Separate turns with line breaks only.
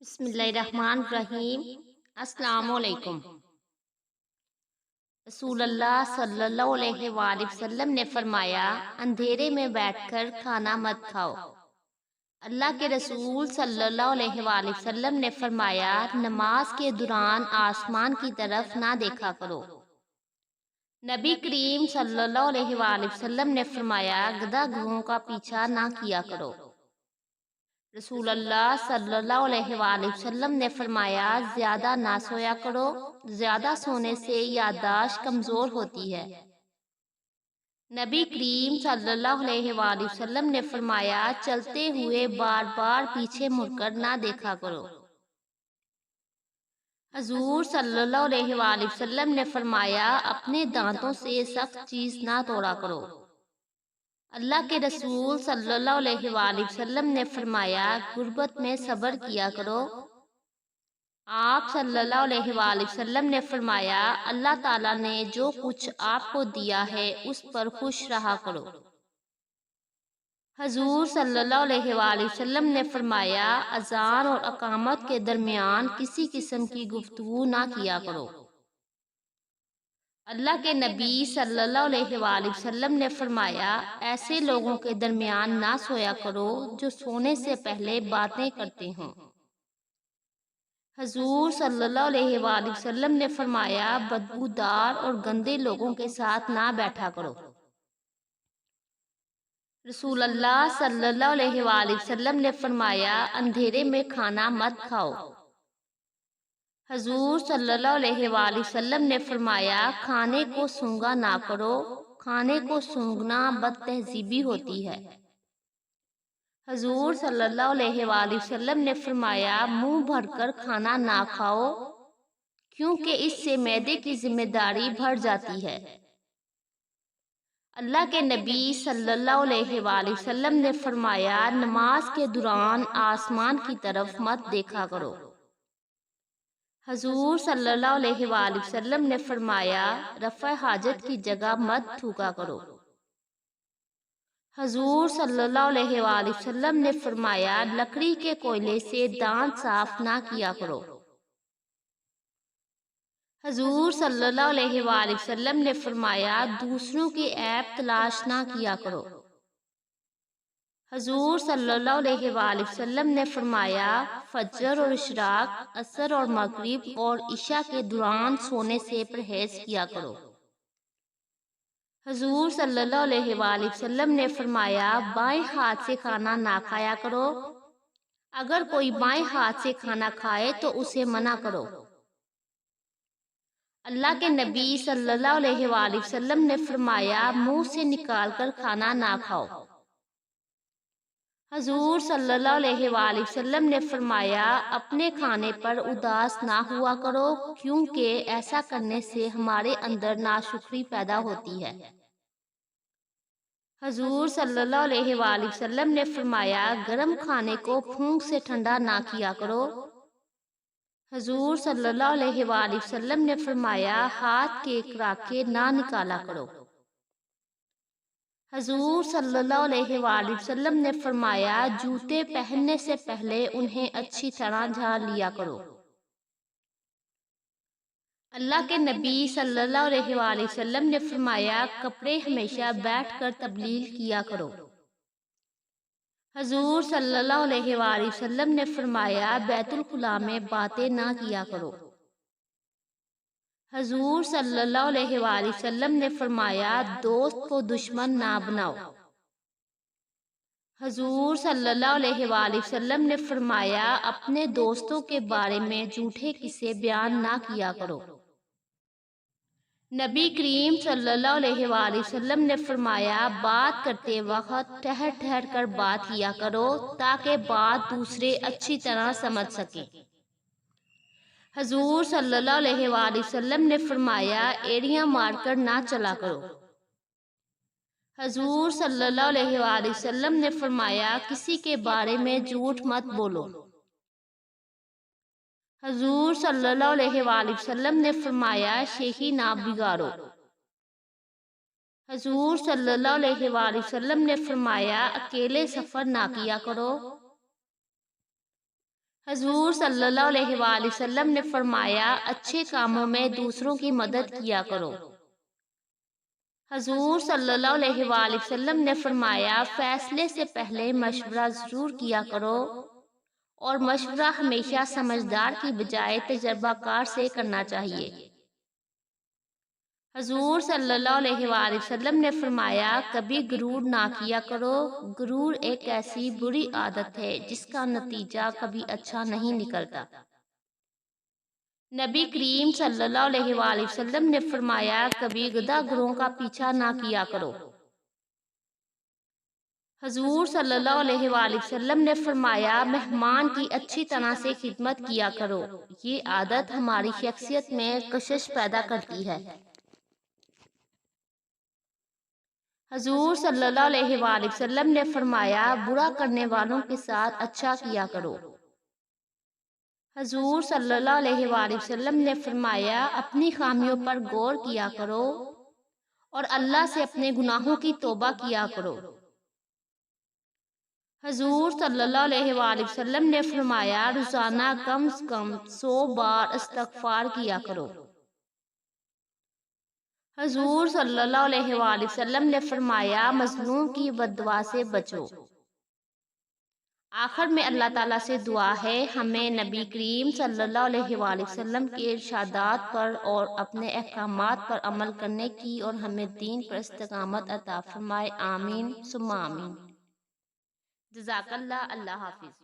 بسم اللہ الرحمن الرحیم۔ السلام علیکم۔ رسول اللہ صلی اللہ علیہ وآلہ وسلم نے فرمایا، اندھیرے میں بیٹھ کر کھانا مت کھاؤ۔ اللہ کے رسول صلی اللہ علیہ وآلہ وسلم نے فرمایا، نماز کے دوران آسمان کی طرف نہ دیکھا کرو۔ نبی کریم صلی اللہ علیہ وآلہ وسلم نے فرمایا، گدھا گھوڑوں کا پیچھا نہ کیا کرو۔ رسول اللہ صلی اللہ علیہ وآلہ وسلم نے فرمایا، زیادہ نہ سویا کرو، زیادہ سونے سے یادداشت کمزور ہوتی ہے۔ نبی کریم صلی اللہ علیہ وآلہ وسلم نے فرمایا، چلتے ہوئے بار بار پیچھے مڑ کر نہ دیکھا کرو۔ حضور صلی اللہ علیہ وآلہ وسلم نے فرمایا، اپنے دانتوں سے سخت چیز نہ توڑا کرو۔ اللہ کے رسول صلی اللہ علیہ وآلہ وسلم نے فرمایا، غربت میں صبر کیا کرو۔ آپ صلی اللہ علیہ وآلہ وسلم نے فرمایا، اللہ تعالیٰ نے جو کچھ آپ کو دیا ہے اس پر خوش رہا کرو۔ حضور صلی اللہ علیہ وآلہ وسلم نے فرمایا، اذان اور اقامت کے درمیان کسی قسم کی گفتگو نہ کیا کرو۔ اللہ کے نبی صلی اللہ علیہ وآلہ وسلم نے فرمایا، ایسے لوگوں کے درمیان نہ سویا کرو جو سونے سے پہلے باتیں کرتے ہوں۔ حضور صلی اللہ علیہ وآلہ وسلم نے فرمایا، بدبودار اور گندے لوگوں کے ساتھ نہ بیٹھا کرو۔ رسول اللہ صلی اللہ علیہ وآلہ وسلم نے فرمایا، اندھیرے میں کھانا مت کھاؤ۔ حضور صلی اللہ علیہ وآلہ وسلم نے فرمایا، کھانے کو سونگا نہ کرو، کھانے کو سونگنا بد تہذیبی ہوتی ہے۔ حضور صلی اللہ علیہ وآلہ وسلم نے فرمایا، منہ بھر کر کھانا نہ کھاؤ، کیونکہ اس سے معدے کی ذمہ داری بڑھ جاتی ہے۔ اللہ کے نبی صلی اللہ علیہ وآلہ وسلم نے فرمایا، نماز کے دوران آسمان کی طرف مت دیکھا کرو۔ حضور صلی اللہ علیہ وآلہ وسلم نے فرمایا، رفع حاجت کی جگہ مت تھوکا کرو۔ حضور صلی اللہ علیہ وآلہ وسلم نے فرمایا، لکڑی کے کوئلے سے دانت صاف نہ کیا کرو۔ حضور صلی اللہ علیہ وآلہ وسلم نے فرمایا، دوسروں کی عیب تلاش نہ کیا کرو۔ حضور صلی اللہ علیہ وآلہ وسلم نے فرمایا، فجر اور اشراق، عصر اور مغرب اور عشاء کے دوران سونے سے پرہیز کیا کرو۔ حضور صلی اللہ علیہ وآلہ وسلم نے فرمایا، بائیں ہاتھ سے کھانا نہ کھایا کرو۔ اگر کوئی بائیں ہاتھ سے کھانا کھائے تو اسے منع کرو۔ اللہ کے نبی صلی اللہ علیہ وآلہ وسلم نے فرمایا، منہ سے نکال کر کھانا نہ کھاؤ۔ حضور صلی اللہ علیہ وآلہ وسلم نے فرمایا، اپنے کھانے پر اداس نہ ہوا کرو، کیونکہ ایسا کرنے سے ہمارے اندر ناشکری پیدا ہوتی ہے۔ حضور صلی اللہ علیہ وآلہ وسلم نے فرمایا، گرم کھانے کو پھونک سے ٹھنڈا نہ کیا کرو۔ حضور صلی اللہ علیہ وآلہ وسلم نے فرمایا، ہاتھ کے کراکے نہ نکالا کرو۔ حضور صلی اللہ علیہ وآلہ وسلم نے فرمایا، جوتے پہننے سے پہلے انہیں اچھی طرح جھاڑ لیا کرو۔ اللہ کے نبی صلی اللہ علیہ وآلہ وسلم نے فرمایا، کپڑے ہمیشہ بیٹھ کر تبلیغ کیا کرو۔ حضور صلی اللہ علیہ وآلہ وسلم نے فرمایا، بیت الخلاء میں باتیں نہ کیا کرو۔ حضور صلی اللہ علیہ وآلہ وسلم نے فرمایا، دوست کو دشمن نہ بناؤ۔ حضور صلی اللہ علیہ وآلہ وسلم نے فرمایا، اپنے دوستوں کے بارے میں جھوٹے قصے بیان نہ کیا کرو۔ نبی کریم صلی اللہ علیہ وآلہ وسلم نے فرمایا، بات کرتے وقت ٹھہر ٹھہر کر بات کیا کرو تاکہ بات دوسرے اچھی طرح سمجھ سکیں۔ حضور صلی اللہ علیہ وآلہ وسلم نے فرمایا، ایڑیاں مار کر نہ چلا کرو۔ حضور صلی اللہ علیہ وآلہ وسلم نے فرمایا، کسی کے بارے میں جھوٹ مت بولو۔ حضور صلی اللہ علیہ وآلہ وسلم نے فرمایا، شیخی نہ بگاڑو۔ حضور صلی اللہ علیہ وآلہ وسلم نے فرمایا، اکیلے سفر نہ کیا کرو۔ حضور صلی اللہ علیہ وآلہ وسلم نے فرمایا اچھے کاموں میں دوسروں کی مدد کیا کرو۔ حضور صلی اللہ علیہ وآلہ وسلم نے فرمایا فیصلے سے پہلے مشورہ ضرور کیا کرو، اور مشورہ ہمیشہ سمجھدار کی بجائے تجربہ کار سے کرنا چاہیے۔ حضور صلی اللہ علیہ وآلہ وسلم نے فرمایا کبھی غرور نہ کیا کرو، غرور ایک ایسی بری عادت ہے جس کا نتیجہ کبھی اچھا نہیں نکلتا۔ نبی کریم صلی اللہ علیہ وآلہ وسلم نے فرمایا کبھی گدھا گروہوں کا پیچھا نہ کیا کرو۔ حضور صلی اللہ علیہ وآلہ وسلم نے فرمایا مہمان کی اچھی طرح سے خدمت کیا کرو، یہ عادت ہماری شخصیت میں کشش پیدا کرتی ہے۔ حضور صلی اللہ علیہ وآلہ وسلم نے فرمایا برا کرنے والوں کے ساتھ اچھا کیا کرو۔ حضور صلی اللہ علیہ وآلہ وسلم نے فرمایا اپنی خامیوں پر غور کیا کرو اور اللہ سے اپنے گناہوں کی توبہ کیا کرو۔ حضور صلی اللہ علیہ وآلہ وسلم نے فرمایا روزانہ کم از کم 100 بار استغفار کیا کرو۔ حضور صلی اللہ علیہ وآلہ وسلم نے فرمایا مظلوم کی بددعا سے بچو۔ آخر میں اللہ تعالیٰ سے دعا ہے ہمیں نبی کریم صلی اللہ علیہ وآلہ وسلم کے ارشادات پر اور اپنے احکامات پر عمل کرنے کی اور ہمیں دین پر استقامت عطا فرمائے، آمین ثم آمین۔ جزاک اللہ، اللہ حافظ۔